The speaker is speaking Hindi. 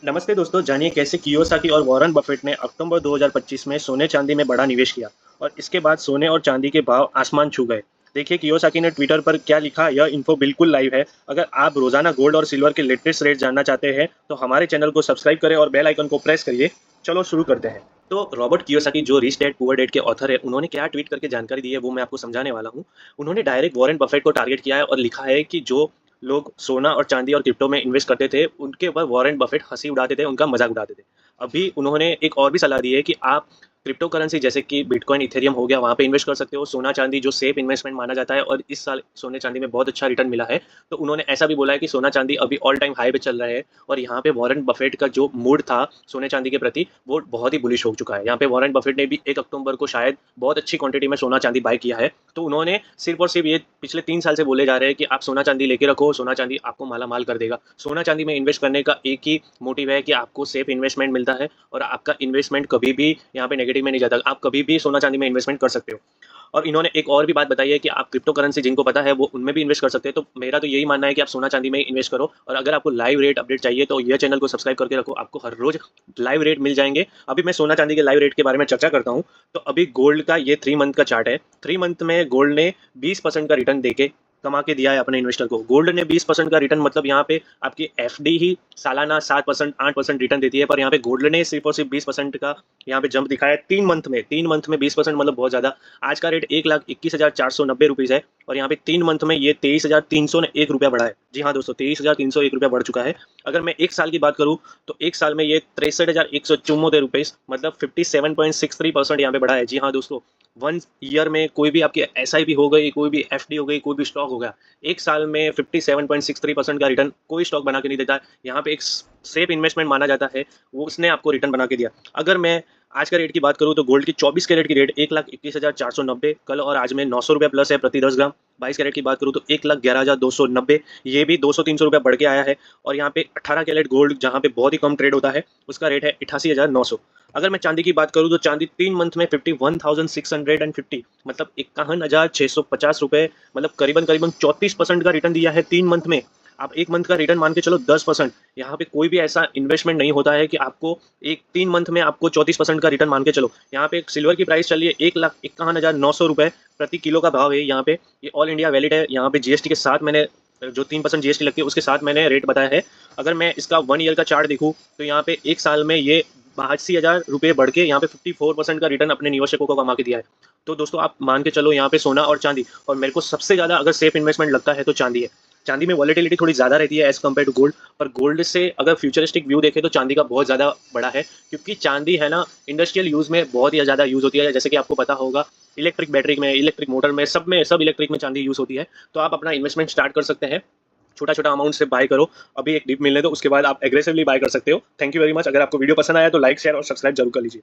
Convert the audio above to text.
नमस्ते दोस्तों, जानिए कैसे कियोसाकी और वॉरेन बफेट ने अक्टूबर 2025 में सोने चांदी में बड़ा निवेश किया और इसके बाद सोने और चांदी के भाव आसमान छू गए। देखिए कियोसाकी ने ट्विटर पर क्या लिखा, यह इन्फो बिल्कुल लाइव है। अगर आप रोजाना गोल्ड और सिल्वर के लेटेस्ट रेट जानना चाहते हैं तो हमारे चैनल को सब्सक्राइब करें और बेल आइकन को प्रेस करिए। चलो शुरू करते हैं। तो रॉबर्ट कियोसाकी जो रिच डैड पुअर डैड के ऑथर है, उन्होंने क्या ट्वीट करके जानकारी दी है वो मैं आपको समझाने वाला हूँ। उन्होंने डायरेक्ट वॉरेन बफेट को टारगेट किया है और लिखा है कि जो लोग सोना और चांदी और क्रिप्टो में इन्वेस्ट करते थे, उनके ऊपर वॉरेन बफेट हँसी उड़ाते थे, उनका मज़ाक उड़ाते थे। अभी उन्होंने एक और भी सलाह दी है कि आप क्रिप्टो करेंसी जैसे कि बिटकॉइन, इथेरियम हो गया, वहाँ पे इन्वेस्ट कर सकते हो। सोना चांदी जो सेफ इन्वेस्टमेंट माना जाता है और इस साल सोने चांदी में बहुत अच्छा रिटर्न मिला है। तो उन्होंने ऐसा भी बोला है कि सोना चांदी अभी ऑल टाइम हाई पे चल रहा है और यहाँ पे वॉरेन बफेट का जो मूड था सोने चांदी के प्रति वो बहुत ही बुलिश हो चुका है। यहाँ पे वॉरेन बफेट ने भी 1 अक्टूबर को शायद बहुत अच्छी क्वांटिटी में सोना चांदी बाय किया है। तो उन्होंने सिर्फ और सिर्फ ये पिछले 3 साल से बोले जा रहे हैं कि आप सोना चांदी लेके रखो, सोना चांदी आपको माला माल कर देगा। सोना चांदी में इन्वेस्ट करने का एक ही मोटिव है कि आपको सेफ इन्वेस्टमेंट मिलता है और आपका इन्वेस्टमेंट कभी भी यहाँ पे नेगेटिव में नहीं जाता। आप कभी भी सोना चांदी में इन्वेस्टमेंट कर सकते हो। और इन्होंने एक और भी बात बताई है कि आप क्रिप्टो करेंसी जिनको पता है वो उनमें भी इन्वेस्ट कर सकते हैं। तो मेरा तो यही मानना है कि आप सोना चांदी में इन्वेस्ट करो और अगर आपको लाइव रेट अपडेट चाहिए तो ये चैनल को सब्सक्राइब करके रखो, आपको हर रोज लाइव रेट मिल जाएंगे। अभी मैं सोना चांदी के लाइव रेट के बारे में चर्चा करता हूँ। तो अभी गोल्ड का ये 3 मंथ का चार्ट है। 3 मंथ में गोल्ड ने 20% का रिटर्न देके कमा के दिया है अपने इन्वेस्टर को। गोल्ड ने 20% का रिटर्न मतलब यहाँ पे आपकी एफडी ही सालाना 7% 8% रिटर्न देती है, पर यहाँ पे गोल्ड ने सिर्फ और सिर्फ 20% का यहाँ पे जंप दिखाया है 3 मंथ में 20% मतलब बहुत ज्यादा। आज का रेट 1,21,490 रुपीज है और यहाँ पे 3 मंथ में ये 23,301 रुपया बढ़ा है। जी हाँ दोस्तों, 23,301 रुपया बढ़ चुका है। अगर मैं एक साल की बात करूँ तो एक साल में ये 63,174 रुपये मतलब 57.63% यहाँ पे बढ़ा है। जी हाँ दोस्तों, 1 ईयर में कोई भी आपकी एसआईपी हो गई, कोई भी एफडी हो गई, कोई भी स्टॉक हो गया, एक साल में 57.63% का रिटर्न कोई स्टॉक बना के नहीं देता है। यहाँ पे एक सेफ इन्वेस्टमेंट माना जाता है, वो उसने आपको रिटर्न बना के दिया। अगर मैं आज का रेट की बात करूँ तो गोल्ड की 24 कैरेट की रेट 1,21,490 कल और आज में 900 रुपये प्लस है प्रति 10 ग्राम। 22 कैरेट की बात करूँ तो 1,11,290, ये भी 200-300 रुपये बढ़ के आया है। और यहाँ पे 18 कैरेट गोल्ड जहाँ पे बहुत ही कम ट्रेड होता है उसका रेट है 88,900। अगर मैं चांदी की बात करूँ तो चांदी 3 मंथ में 51,650 मतलब 51,650 रुपये मतलब करीबन करीबन 34% का रिटर्न दिया है 3 मंथ में। आप एक मंथ का रिटर्न मान के चलो 10%। यहाँ पे कोई भी ऐसा इन्वेस्टमेंट नहीं होता है कि आपको एक 3 मंथ में आपको 34% का रिटर्न मान के चलो। यहाँ पे सिल्वर की प्राइस चलिए 1,51,900 रुपये प्रति किलो का भाव है यहाँ पे। ये ऑल इंडिया वैलिड है। यहाँ पे जीएसटी के साथ मैंने जो 3% जीएसटी लगती है उसके साथ मैंने रेट बताया है। अगर मैं इसका 1 ईयर का चार्ट देखूँ तो यहाँ पे एक साल में ये 82,000 रुपये बढ़ के यहाँ पे 54% का रिटर्न अपने निवेशकों को कमा के दिया है। तो दोस्तों आप मान के चलो यहाँ पे सोना और चांदी, और मेरे को सबसे ज़्यादा अगर सेफ इन्वेस्टमेंट लगता है तो चांदी है। चांदी में वॉलेटिलिटी थोड़ी ज़्यादा रहती है एज़ कम्पेयर टू गोल्ड, पर गोल्ड से अगर फ्यूचरिस्टिक व्यू देखें तो चांदी का बहुत ज़्यादा बड़ा है, क्योंकि चांदी है ना इंडस्ट्रियल यूज़ में बहुत ही ज़्यादा यूज़ होती है। जैसे कि आपको पता होगा इलेक्ट्रिक बैटरी में, इलेक्ट्रिक मोटर में सब इलेक्ट्रिक में चांदी यूज़ होती है। तो आप अपना इन्वेस्टमेंट स्टार्ट कर सकते हैं, छोटा छोटा अमाउंट से बाय करो। अभी एक डिप मिलने दो, उसके बाद आप एग्रेसिवली बाय कर सकते हो। Thank you very much. अगर आपको वीडियो पसंद आया तो लाइक शेयर और सब्सक्राइब जरूर कर लीजिए।